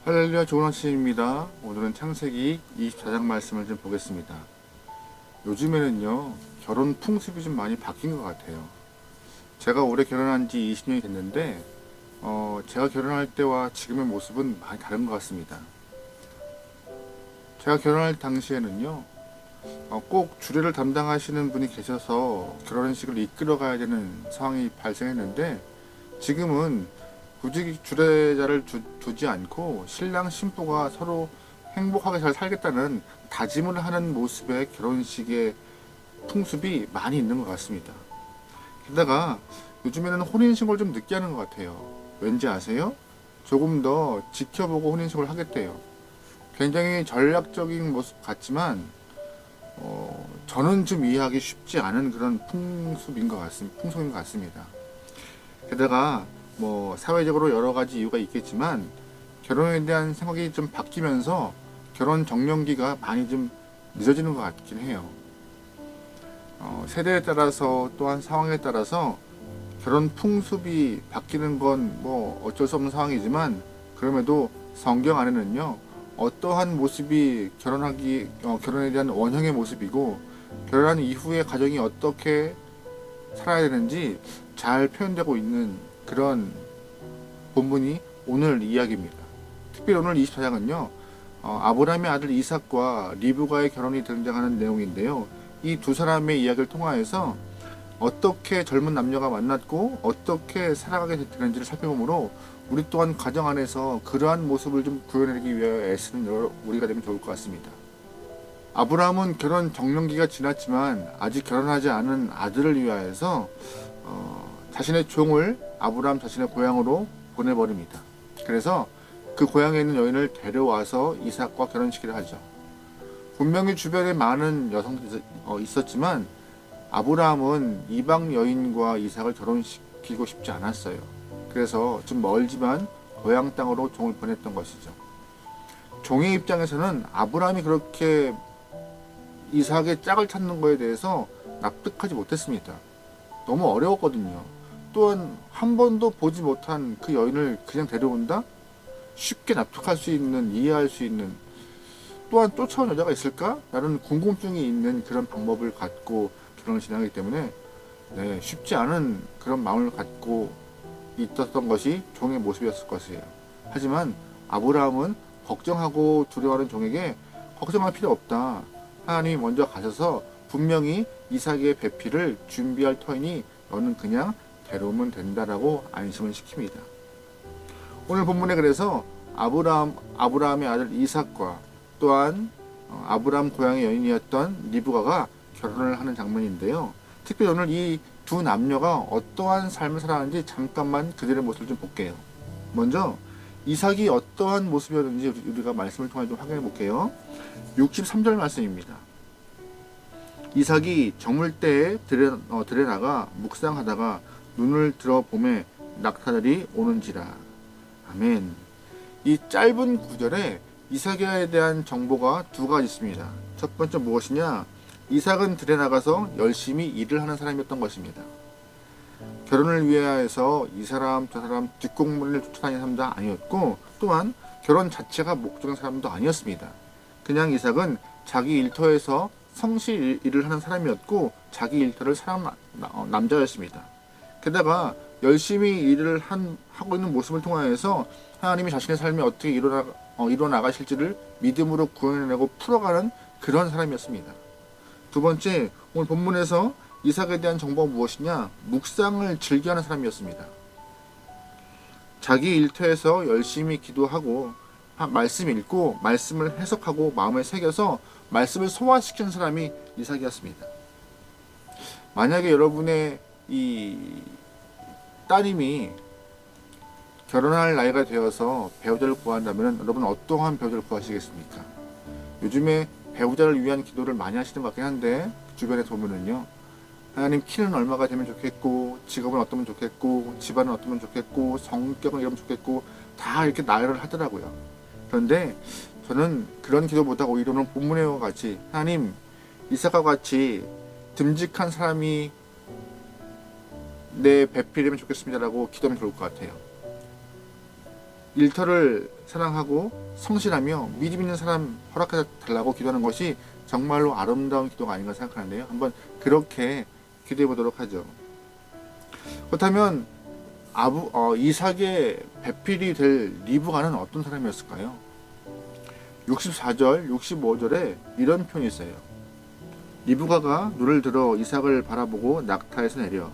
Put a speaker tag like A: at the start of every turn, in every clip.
A: 할렐루야, 좋은 아침입니다. 오늘은 창세기 24장 말씀을 좀 보겠습니다. 요즘에는요, 결혼 풍습이 좀 많이 바뀐 것 같아요. 제가 올해 결혼한 지 20년이 됐는데, 제가 결혼할 때와 지금의 모습은 많이 다른 것 같습니다. 제가 결혼할 당시에는요, 꼭 주례를 담당하시는 분이 계셔서 결혼식을 이끌어 가야 되는 상황이 발생했는데, 지금은 굳이 주례자를 두지 않고 신랑 신부가 서로 행복하게 잘 살겠다는 다짐을 하는 모습의 결혼식의 풍습이 많이 있는 것 같습니다. 게다가 요즘에는 혼인신고를 좀 늦게 하는 것 같아요. 왠지 아세요? 조금 더 지켜보고 혼인신고를 하겠대요. 굉장히 전략적인 모습 같지만 저는 좀 이해하기 쉽지 않은 그런 풍속인 것 같습니다. 게다가 뭐 사회적으로 여러 가지 이유가 있겠지만 결혼에 대한 생각이 좀 바뀌면서 결혼 정년기가 많이 좀 늦어지는 것 같긴 해요. 세대에 따라서 또한 상황에 따라서 결혼 풍습이 바뀌는 건 뭐 어쩔 수 없는 상황이지만 그럼에도 성경 안에는요 어떠한 모습이 결혼에 대한 원형의 모습이고 결혼한 이후의 가정이 어떻게 살아야 되는지 잘 표현되고 있는 그런 본문이 오늘 이야기입니다. 특별히 오늘 24장은요, 아브라함의 아들 이삭과 리브가의 결혼이 등장하는 내용인데요. 이 두 사람의 이야기를 통하여서 어떻게 젊은 남녀가 만났고 어떻게 살아가게 되는지를 살펴보므로 우리 또한 가정 안에서 그러한 모습을 좀 구현하기 위하여 애쓰는 우리가 되면 좋을 것 같습니다. 아브라함은 결혼 정년기가 지났지만 아직 결혼하지 않은 아들을 위하여서 자신의 종을 아브라함 자신의 고향으로 보내버립니다. 그래서 그 고향에 있는 여인을 데려와서 이삭과 결혼식을 하죠. 분명히 주변에 많은 여성들이 있었지만 아브라함은 이방 여인과 이삭을 결혼시키고 싶지 않았어요. 그래서 좀 멀지만 고향 땅으로 종을 보냈던 것이죠. 종의 입장에서는 아브라함이 그렇게 이삭의 짝을 찾는 것에 대해서 납득하지 못했습니다. 너무 어려웠거든요. 또한 한 번도 보지 못한 그 여인을 그냥 데려온다? 쉽게 납득할 수 있는, 이해할 수 있는, 또한 쫓아온 여자가 있을까? 라는 궁금증이 있는 그런 방법을 갖고 결혼을 진행하기 때문에 쉽지 않은 그런 마음을 갖고 있었던 것이 종의 모습이었을 것이에요. 하지만 아브라함은 걱정하고 두려워하는 종에게 걱정할 필요 없다. 하나님이 먼저 가셔서 분명히 이삭의 배필을 준비할 터이니 너는 그냥 데려오면 된다라고 안심을 시킵니다. 오늘 본문에 그래서 아브라함의 아들 이삭과 또한 아브라함 고향의 여인이었던 리브가가 결혼을 하는 장면인데요. 특별히 오늘 이 두 남녀가 어떠한 삶을 살아가는지 잠깐만 그들의 모습을 좀 볼게요. 먼저 이삭이 어떠한 모습이었는지 우리가 말씀을 통해 좀 확인해 볼게요. 63절 말씀입니다. 이삭이 저물대에 들여나가 묵상하다가 눈을 들어 보매 낙타들이 오는지라. 아멘. 이 짧은 구절에 이삭에 대한 정보가 두 가지 있습니다. 첫 번째 무엇이냐? 이삭은 들에 나가서 열심히 일을 하는 사람이었던 것입니다. 결혼을 위하여서 이 사람 저 사람 뒷공문을 쫓아다니는 사람도 아니었고 또한 결혼 자체가 목적인 사람도 아니었습니다. 그냥 이삭은 자기 일터에서 성실 일을 하는 사람이었고 자기 일터를 사랑하는 남자였습니다. 게다가 열심히 하고 있는 모습을 통하여서 하나님이 자신의 삶에 어떻게 이뤄나가실지를 믿음으로 구현해내고 풀어가는 그런 사람이었습니다. 두 번째, 오늘 본문에서 이삭에 대한 정보가 무엇이냐? 묵상을 즐겨하는 사람이었습니다. 자기 일터에서 열심히 기도하고 말씀 읽고 말씀을 해석하고 마음에 새겨서 말씀을 소화시키는 사람이 이삭이었습니다. 만약에 여러분의 이 따님이 결혼할 나이가 되어서 배우자를 구한다면 여러분 어떠한 배우자를 구하시겠습니까? 요즘에 배우자를 위한 기도를 많이 하시는 것 같긴 한데 주변에서 보면은요, 하나님 키는 얼마가 되면 좋겠고 직업은 어떠면 좋겠고 집안은 어떠면 좋겠고 성격은 이러면 좋겠고 다 이렇게 나열을 하더라고요. 그런데 저는 그런 기도보다 오히려 본문과 같이 하나님 이삭과 같이 듬직한 사람이 내 배필이면 좋겠습니다라고 기도하면 좋을 것 같아요. 일터를 사랑하고 성실하며 믿음 있는 사람 허락해 달라고 기도하는 것이 정말로 아름다운 기도가 아닌가 생각하는데요. 한번 그렇게 기도해 보도록 하죠. 그렇다면 이삭의 배필이 될 리브가는 어떤 사람이었을까요? 64절, 65절에 이런 표현이 있어요. 리브가가 눈을 들어 이삭을 바라보고 낙타에서 내려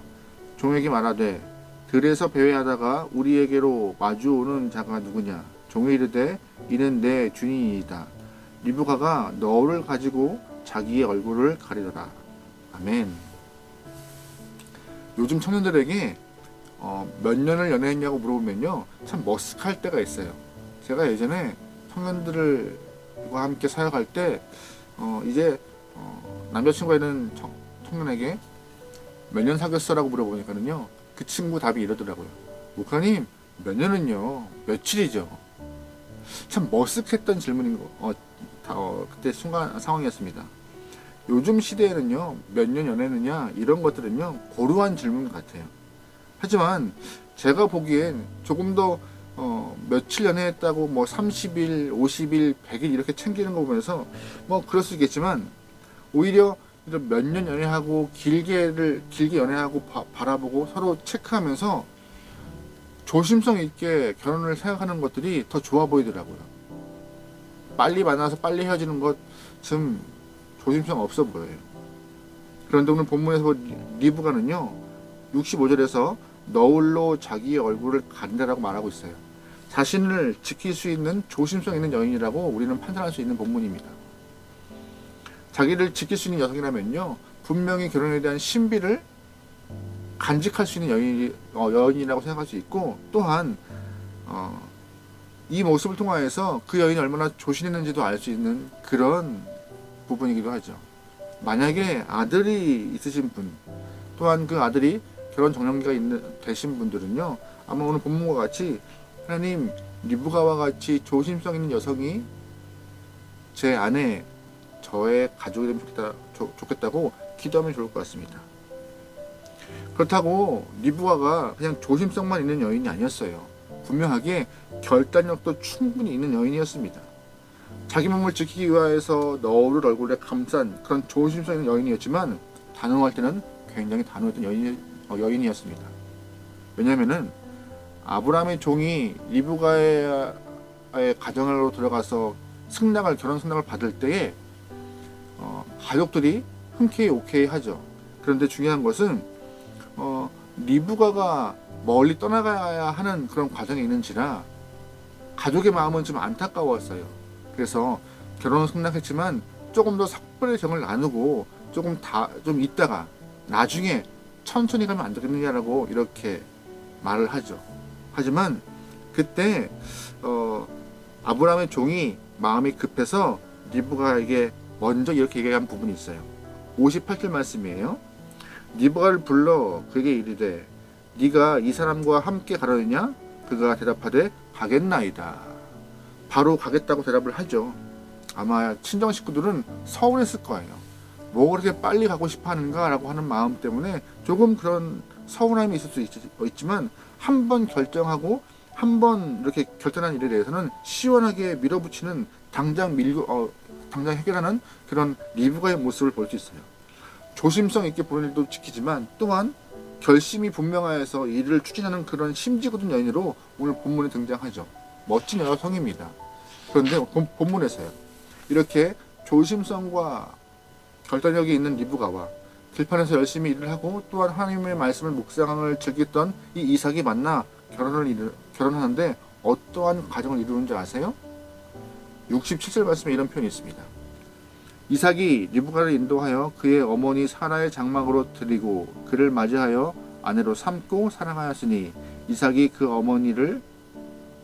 A: 종에게 말하되 들에서 배회하다가 우리에게로 마주오는 자가 누구냐? 종이 이르되 이는 내 주인이다. 리브가가 너울을 가지고 자기의 얼굴을 가리더라. 아멘. 요즘 청년들에게 몇 년을 연애했냐고 물어보면요, 참 머쓱할 때가 있어요. 제가 예전에 청년들과 함께 사역할 때 이제 남자친구가 있는 청년에게 몇 년 사귀었어라고 물어보니까는요, 그 친구 답이 이러더라고요. 목사님, 몇 년은요, 며칠이죠. 참 머쓱했던 질문인 그때 순간 상황이었습니다. 요즘 시대에는요, 몇 년 연애느냐 이런 것들은요, 고루한 질문 같아요. 하지만 제가 보기엔 조금 더 며칠 연애했다고 뭐 30일, 50일, 100일 이렇게 챙기는 거 보면서 뭐 그럴 수 있겠지만, 오히려 몇 년 연애하고 길게 연애하고 바라보고 서로 체크하면서 조심성 있게 결혼을 생각하는 것들이 더 좋아 보이더라고요. 빨리 만나서 빨리 헤어지는 것 좀 조심성 없어 보여요. 그런데 오늘 본문에서 리브가는요, 65절에서 너울로 자기의 얼굴을 가린다라고 말하고 있어요. 자신을 지킬 수 있는 조심성 있는 여인이라고 우리는 판단할 수 있는 본문입니다. 자기를 지킬 수 있는 여성이라면요, 분명히 결혼에 대한 신비를 간직할 수 있는 여인이라고 생각할 수 있고, 또한 이 모습을 통하여서 그 여인이 얼마나 조신했는지도 알 수 있는 그런 부분이기도 하죠. 만약에 아들이 있으신 분, 또한 그 아들이 결혼 정년기가 되신 분들은요, 아마 오늘 본문과 같이 하나님, 리브가와 같이 조심성 있는 여성이 제 아내, 저의 가족이 되면 좋겠다고 기도하면 좋을 것 같습니다. 그렇다고 리브가가 그냥 조심성만 있는 여인이 아니었어요. 분명하게 결단력도 충분히 있는 여인이었습니다. 자기 몸을 지키기 위해서 너울을 얼굴에 감싼 그런 조심성 있는 여인이었지만, 단호할 때는 굉장히 단호했던 여인이었습니다. 왜냐하면은 아브라함의 종이 리브가의 가정으로 들어가서 결혼 승낙을 받을 때에 가족들이 흔쾌히 오케이 하죠. 그런데 중요한 것은 리브가가 멀리 떠나가야 하는 그런 과정이 있는지라 가족의 마음은 좀 안타까웠어요. 그래서 결혼은 승낙했지만 조금 더 섣불리 정을 나누고 좀 있다가 나중에 천천히 가면 안 되겠느냐라고 이렇게 말을 하죠. 하지만 그때 아브라함의 종이 마음이 급해서 리브가에게 먼저 이렇게 얘기한 부분이 있어요. 58절 말씀이에요. 리브가를 불러 그에게 이르되 네가 이 사람과 함께 가려느냐? 그가 대답하되 가겠나이다. 바로 가겠다고 대답을 하죠. 아마 친정 식구들은 서운했을 거예요. 뭐 그렇게 빨리 가고 싶어 하는가 라고 하는 마음 때문에 조금 그런 서운함이 있을 수 있지만, 한 번 결정하고 한 번 이렇게 결단한 일에 대해서는 시원하게 밀어붙이는 당장 해결하는 그런 리브가의 모습을 볼 수 있어요. 조심성 있게 보는 일도 지키지만, 또한 결심이 분명하여서 일을 추진하는 그런 심지궂은 여인으로 오늘 본문에 등장하죠. 멋진 여성입니다. 그런데 본문에서요, 이렇게 조심성과 결단력이 있는 리브가와 들판에서 열심히 일을 하고 또한 하나님의 말씀을 묵상을 즐겼던 이 이삭이 만나 결혼하는데 어떠한 가정을 이루는지 아세요? 67절 말씀에 이런 표현이 있습니다. 이삭이 리브가를 인도하여 그의 어머니 사라의 장막으로 들이고 그를 맞이하여 아내로 삼고 사랑하였으니 이삭이 그 어머니를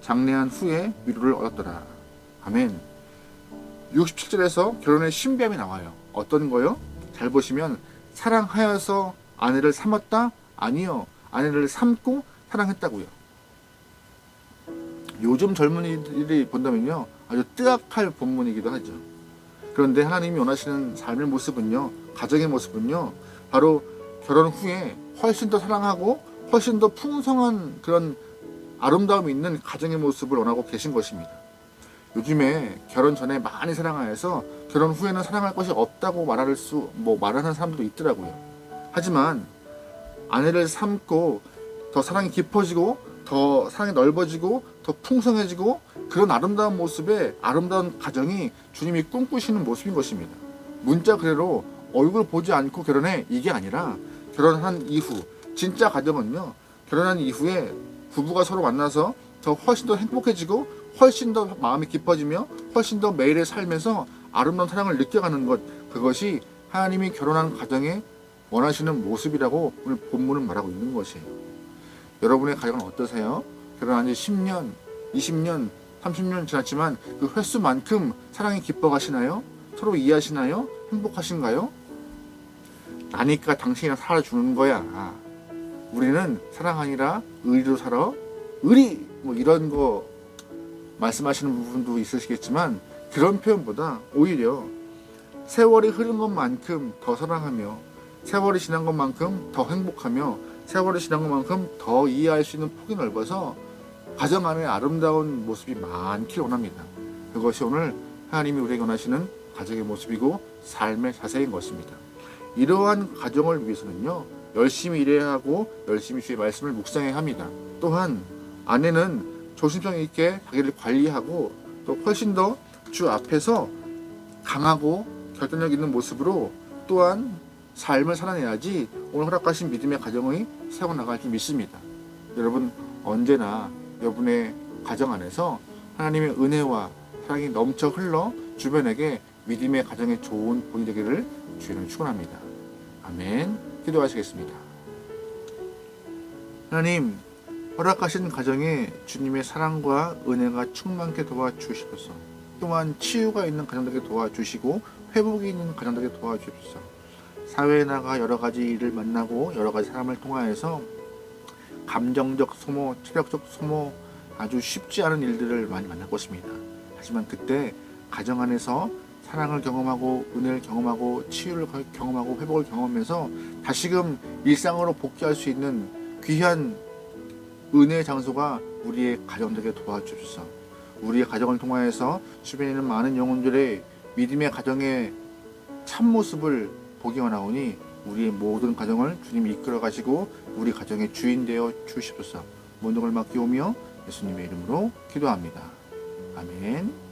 A: 장례한 후에 위로를 얻었더라. 아멘. 67절에서 결혼의 신비함이 나와요. 어떤 거요? 잘 보시면 사랑하여서 아내를 삼았다? 아니요. 아내를 삼고 사랑했다고요. 요즘 젊은이들이 본다면요, 아주 뜨악할 본문이기도 하죠. 그런데 하나님이 원하시는 삶의 모습은요, 가정의 모습은요, 바로 결혼 후에 훨씬 더 사랑하고 훨씬 더 풍성한 그런 아름다움이 있는 가정의 모습을 원하고 계신 것입니다. 요즘에 결혼 전에 많이 사랑하여서 결혼 후에는 사랑할 것이 없다고 말하는 사람들도 있더라고요. 하지만 아내를 삼고 더 사랑이 깊어지고 더 사랑이 넓어지고 더 풍성해지고 그런 아름다운 모습의 아름다운 가정이 주님이 꿈꾸시는 모습인 것입니다. 문자 그대로 얼굴 보지 않고 결혼해 이게 아니라 결혼한 이후 진짜 가정은요, 결혼한 이후에 부부가 서로 만나서 더 훨씬 더 행복해지고 훨씬 더 마음이 깊어지며 훨씬 더 매일의 삶에서 아름다운 사랑을 느껴가는 것, 그것이 하나님이 결혼한 가정에 원하시는 모습이라고 오늘 본문은 말하고 있는 것이에요. 여러분의 가정은 어떠세요? 결혼한 지 10년, 20년, 30년 지났지만 그 횟수만큼 사랑이 깊어가시나요? 서로 이해하시나요? 행복하신가요? 나니까 당신이랑 살아주는 거야. 우리는 사랑 아니라 의리로 살아. 의리! 이런 거 말씀하시는 부분도 있으시겠지만 그런 표현보다 오히려 세월이 흐른 것만큼 더 사랑하며 세월이 지난 것만큼 더 행복하며 세월이 지난 것만큼 더 이해할 수 있는 폭이 넓어서 가정 안에 아름다운 모습이 많길 원합니다. 그것이 오늘 하나님이 우리에게 원하시는 가정의 모습이고 삶의 자세인 것입니다. 이러한 가정을 위해서는요, 열심히 일해야 하고 열심히 주의 말씀을 묵상해야 합니다. 또한 아내는 조심성 있게 자기를 관리하고 또 훨씬 더 주 앞에서 강하고 결단력 있는 모습으로 또한 삶을 살아내야지 오늘 허락하신 믿음의 가정이 세워나갈 줄 믿습니다. 여러분 언제나 여러분의 가정 안에서 하나님의 은혜와 사랑이 넘쳐 흘러 주변에게 믿음의 가정에 좋은 본이 되기를 주님을 축원합니다. 아멘. 기도하시겠습니다. 하나님, 허락하신 가정에 주님의 사랑과 은혜가 충만케 도와주시옵소서. 또한 치유가 있는 가정들에게 도와주시고 회복이 있는 가정들에게 도와주십시오. 사회에 나가 여러 가지 일을 만나고 여러 가지 사람을 통하여서 감정적 소모, 체력적 소모, 아주 쉽지 않은 일들을 많이 만날 것입니다. 하지만 그때 가정 안에서 사랑을 경험하고 은혜를 경험하고 치유를 경험하고 회복을 경험하면서 다시금 일상으로 복귀할 수 있는 귀한 은혜의 장소가 우리의 가정들에게 도와주옵소서. 우리의 가정을 통하여서 주변에 있는 많은 영혼들의 믿음의 가정의 참모습을 보기 원하오니 우리의 모든 가정을 주님이 이끌어 가시고 우리 가정의 주인 되어 주시옵소서. 모든 걸 맡기오며 예수님의 이름으로 기도합니다. 아멘.